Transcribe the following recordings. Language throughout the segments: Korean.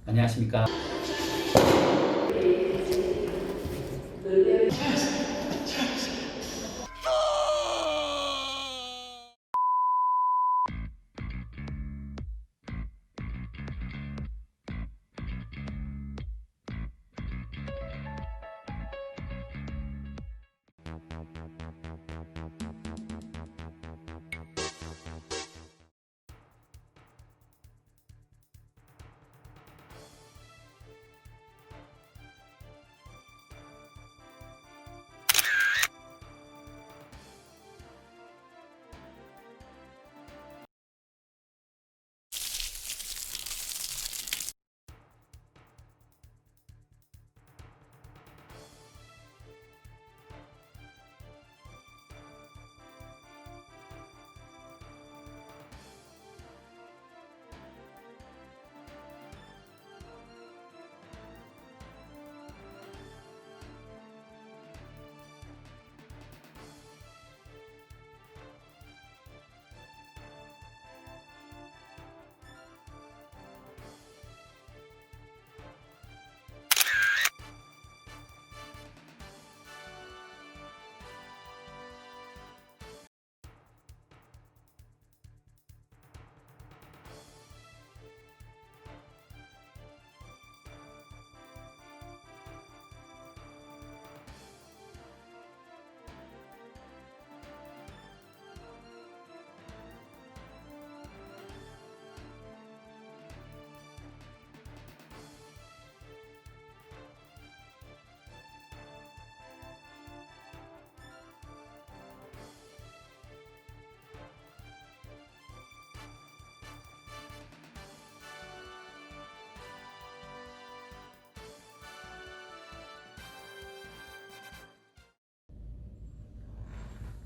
안녕하십니까.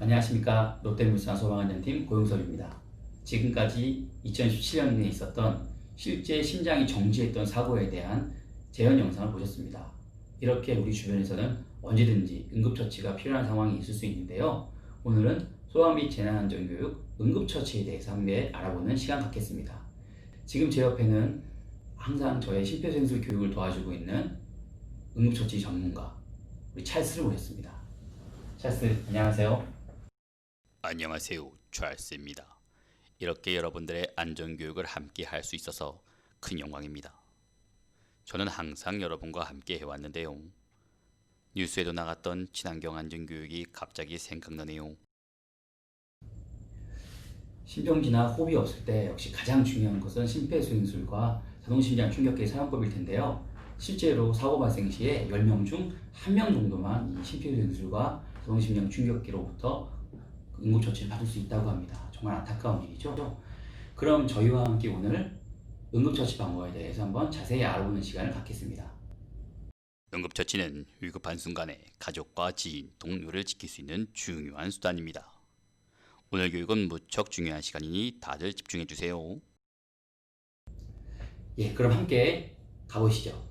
안녕하십니까. 롯데물산 소방안전팀 고용섭입니다. 지금까지 2017년에 있었던 실제 심장이 정지했던 사고에 대한 재현 영상을 보셨습니다. 이렇게 우리 주변에서는 언제든지 응급처치가 필요한 상황이 있을 수 있는데요. 오늘은 소방 및 재난안전교육 응급처치에 대해서 함께 알아보는 시간 갖겠습니다. 지금 제 옆에는 항상 저의 심폐소생술 교육을 도와주고 있는 응급처치 전문가 우리 찰스를 모셨습니다. 찰스, 안녕하세요. 안녕하세요, 찰스입니다. 이렇게 여러분들의 안전교육을 함께 할 수 있어서 큰 영광입니다. 저는 항상 여러분과 함께 해왔는데요. 뉴스에도 나갔던 친환경 안전교육이 갑자기 생각나네요. 심정지나 호흡이 없을 때 역시 가장 중요한 것은 심폐소생술과 자동심장 충격기 사용법일 텐데요. 실제로 사고 발생 시에 10명 중 1명 정도만 이 심폐소생술과 자동심장 충격기로부터 응급처치를 받을 수 있다고 합니다. 정말 안타까운 일이죠. 그럼 저희와 함께 오늘 응급처치 방법에 대해서 한번 자세히 알아보는 시간을 갖겠습니다. 응급처치는 위급한 순간에 가족과 지인, 동료를 지킬 수 있는 중요한 수단입니다. 오늘 교육은 무척 중요한 시간이니 다들 집중해주세요. 예, 그럼 함께 가보시죠.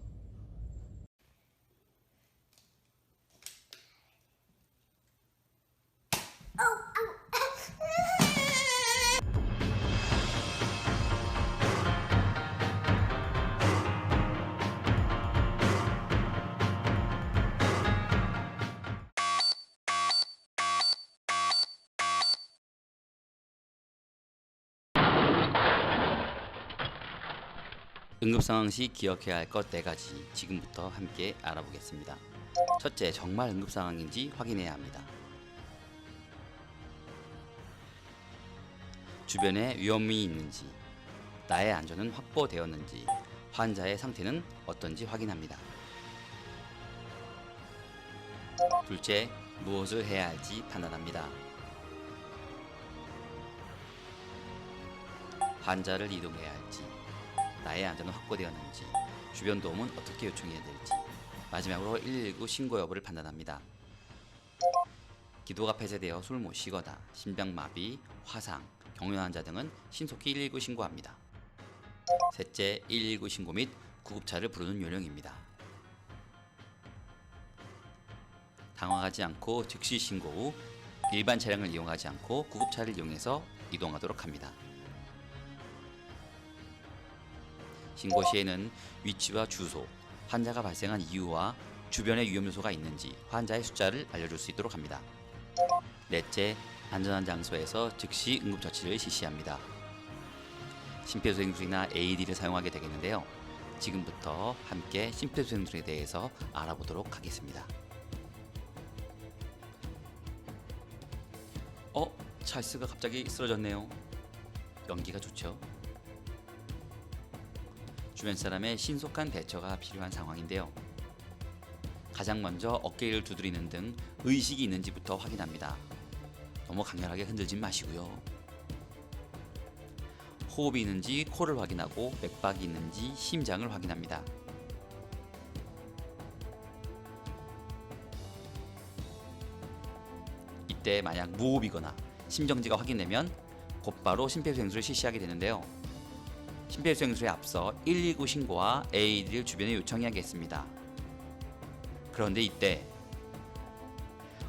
응급상황 시 기억해야 할 것 4가지 지금부터 함께 알아보겠습니다. 첫째, 정말 응급상황인지 확인해야 합니다. 주변에 위험이 있는지, 나의 안전은 확보되었는지, 환자의 상태는 어떤지 확인합니다. 둘째, 무엇을 해야 할지 판단합니다. 환자를 이동해야 할지, 나의 안전은 확보되었는지, 주변 도움은 어떻게 요청해야 될지, 마지막으로 119 신고 여부를 판단합니다. 기도가 폐쇄되어 숨을 못 쉬거나 심장마비, 화상, 경련 환자 등은 신속히 119 신고합니다. 셋째, 119 신고 및 구급차를 부르는 요령입니다. 당황하지 않고 즉시 신고 후 일반 차량을 이용하지 않고 구급차를 이용해서 이동하도록 합니다. 신고 시에는 위치와 주소, 환자가 발생한 이유와 주변에 위험 요소가 있는지 환자의 숫자를 알려줄 수 있도록 합니다. 넷째, 안전한 장소에서 즉시 응급처치를 실시합니다. 심폐소생술이나 AED를 사용하게 되겠는데요. 지금부터 함께 심폐소생술에 대해서 알아보도록 하겠습니다. 찰스가 갑자기 쓰러졌네요. 연기가 좋죠. 주변 사람의 신속한 대처가 필요한 상황인데요. 가장 먼저 어깨를 두드리는 등 의식이 있는지부터 확인합니다. 너무 강렬하게 흔들진 마시고요. 호흡이 있는지 코를 확인하고 맥박이 있는지 심장을 확인합니다. 이때 만약 무호흡이거나 심정지가 확인되면 곧바로 심폐소생술을 실시하게 되는데요. 심폐소생술에 앞서 119 신고와 AED를 주변에 요청해야겠습니다. 그런데 이때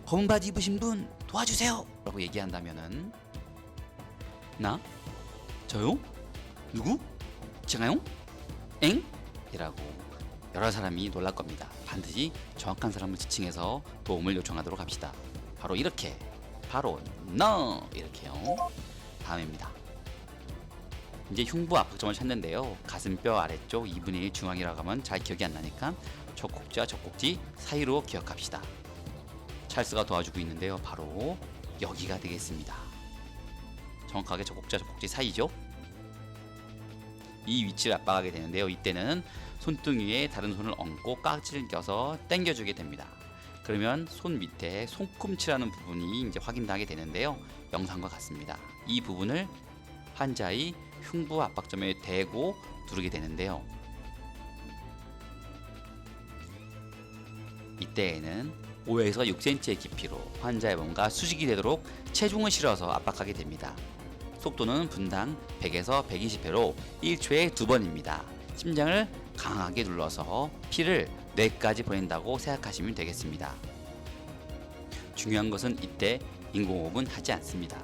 검은 바지 입으신 분 도와주세요! 라고 얘기한다면은 나? 저요? 누구? 제가요? 엥? 이라고 여러 사람이 놀랄 겁니다. 반드시 정확한 사람을 지칭해서 도움을 요청하도록 합시다. 바로 이렇게, 바로 NO! 이렇게요. 다음입니다. 이제 흉부 압박점을 찾는데요. 가슴뼈 아래쪽 2분의 1 중앙이라고 하면 잘 기억이 안 나니까 젖꼭지와 젖꼭지 사이로 기억합시다. 찰스가 도와주고 있는데요. 바로 여기가 되겠습니다. 정확하게 젖꼭지와 젖꼭지 사이죠. 이 위치를 압박하게 되는데요. 이때는 손등위에 다른 손을 얹고 깍지를 껴서 당겨주게 됩니다. 그러면 손 밑에 손꿈치라는 부분이 이제 확인하게 되는데요. 영상과 같습니다. 이 부분을 환자의 흉부 압박점에 대고 누르게 되는데요. 이때에는 5에서 6cm의 깊이로 환자의 몸과 수직이 되도록 체중을 실어서 압박하게 됩니다. 속도는 분당 100에서 120회로 1초에 2번입니다. 심장을 강하게 눌러서 피를 뇌까지 보낸다고 생각하시면 되겠습니다. 중요한 것은 이때 인공호흡은 하지 않습니다.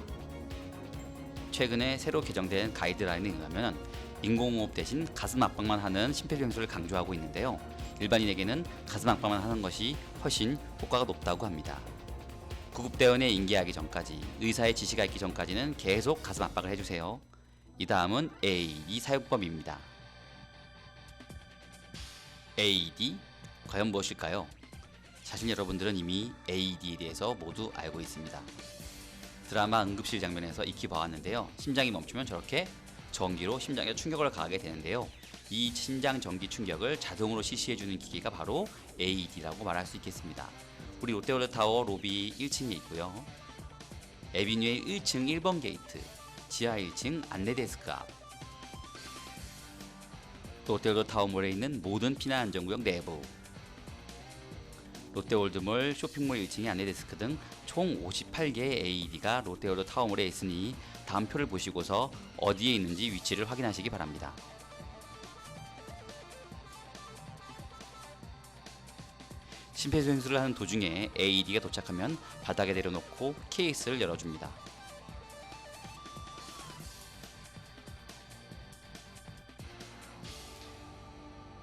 최근에 새로 개정된 가이드라인에 의하면 인공호흡 대신 가슴 압박만 하는 심폐소생술을 강조하고 있는데요. 일반인에게는 가슴 압박만 하는 것이 훨씬 효과가 높다고 합니다. 구급대원에 인계하기 전까지, 의사의 지시가 있기 전까지는 계속 가슴 압박을 해주세요. 이 다음은 AED 사용법입니다. AED 과연 무엇일까요? 사실 여러분들은 이미 AED에 대해서 모두 알고 있습니다. 드라마 응급실 장면에서 익히 봐왔는데요. 심장이 멈추면 저렇게 전기로 심장에 충격을 가하게 되는데요. 이 심장 전기 충격을 자동으로 실시해주는 기기가 바로 AED라고 말할 수 있겠습니다. 우리 롯데월드타워 로비 1층에 있고요. 에비뉴의 1층 1번 게이트, 지하 1층 안내데스크 앞, 롯데월드타워몰에 있는 모든 피난 안전구역 내부, 롯데월드몰 쇼핑몰 1층의 안내데스크 등 총 58개의 AED가 롯데월드타워몰에 있으니 다음 표를 보시고서 어디에 있는지 위치를 확인하시기 바랍니다. 심폐소생술을 하는 도중에 AED가 도착하면 바닥에 내려놓고 케이스를 열어줍니다.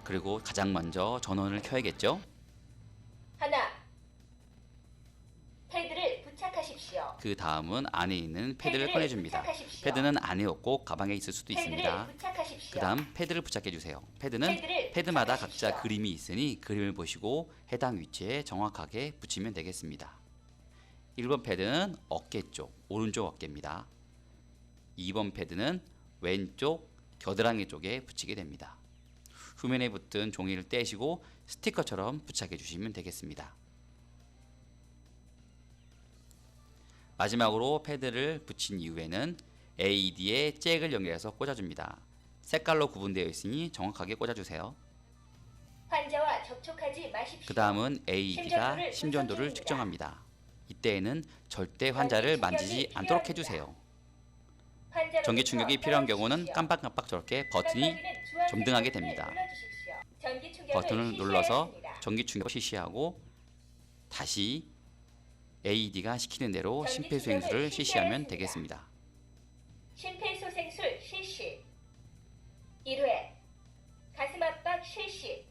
그리고 가장 먼저 전원을 켜야겠죠? 하나. 패드를 부착하십시오. 그 다음은 안에 있는 패드를 패드를 꺼내줍니다. 부착하십시오. 패드는 안에 없고 가방에 있을 수도 패드를 있습니다. 부착하십시오. 그 다음 패드를 부착해주세요. 패드는 패드를 패드마다 부착하십시오. 각자 그림이 있으니 그림을 보시고 해당 위치에 정확하게 붙이면 되겠습니다. 1번 패드는 어깨 쪽, 오른쪽 어깨입니다. 2번 패드는 왼쪽 겨드랑이 쪽에 붙이게 됩니다. 후면에 붙은 종이를 떼시고 스티커처럼 부착해 주시면 되겠습니다. 마지막으로 패드를 붙인 이후에는 AED에 잭을 연결해서 꽂아줍니다. 색깔로 구분되어 있으니 정확하게 꽂아주세요. 환자와 접촉하지 마십시오. 그 다음은 AED가 심전도를 심전도를 분석 중입니다. 측정합니다. 이때에는 절대 환자를 만지지 않도록 해주세요. 환자로부터 전기 충격이 필요한 경우는 떨어지십시오. 깜빡깜빡 저렇게 버튼이 깜빡이는 주황색 점등하게 버튼을 됩니다. 눌러주십시오. 전기 충격을 버튼을 눌러서 실시하였습니다. 전기 충격을 실시하고 다시 AED가 시키는 대로 전기 심폐소생술을 충격을 실시하면 실시하였습니다. 되겠습니다. 심폐소생술 실시. 1회 실시.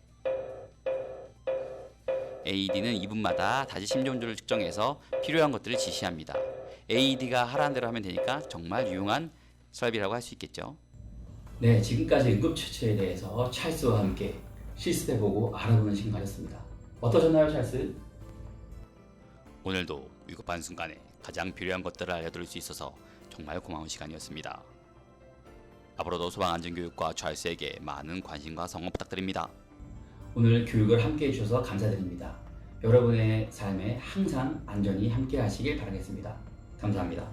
AED는 2분마다 다시 심전 온도를 측정해서 필요한 것들을 지시합니다. AED가 하라는 대로 하면 되니까 정말 유용한 설비라고 할 수 있겠죠. 네, 지금까지 응급처치에 대해서 찰스와 함께 실습해보고 알아보는 시간 가졌습니다. 어떠셨나요, 찰스? 오늘도 위급한 순간에 가장 필요한 것들을 알려드릴 수 있어서 정말 고마운 시간이었습니다. 앞으로도 소방안전교육과 찰스에게 많은 관심과 성원 부탁드립니다. 오늘 교육을 함께 해주셔서 감사드립니다. 여러분의 삶에 항상 안전히 함께 하시길 바라겠습니다. 감사합니다.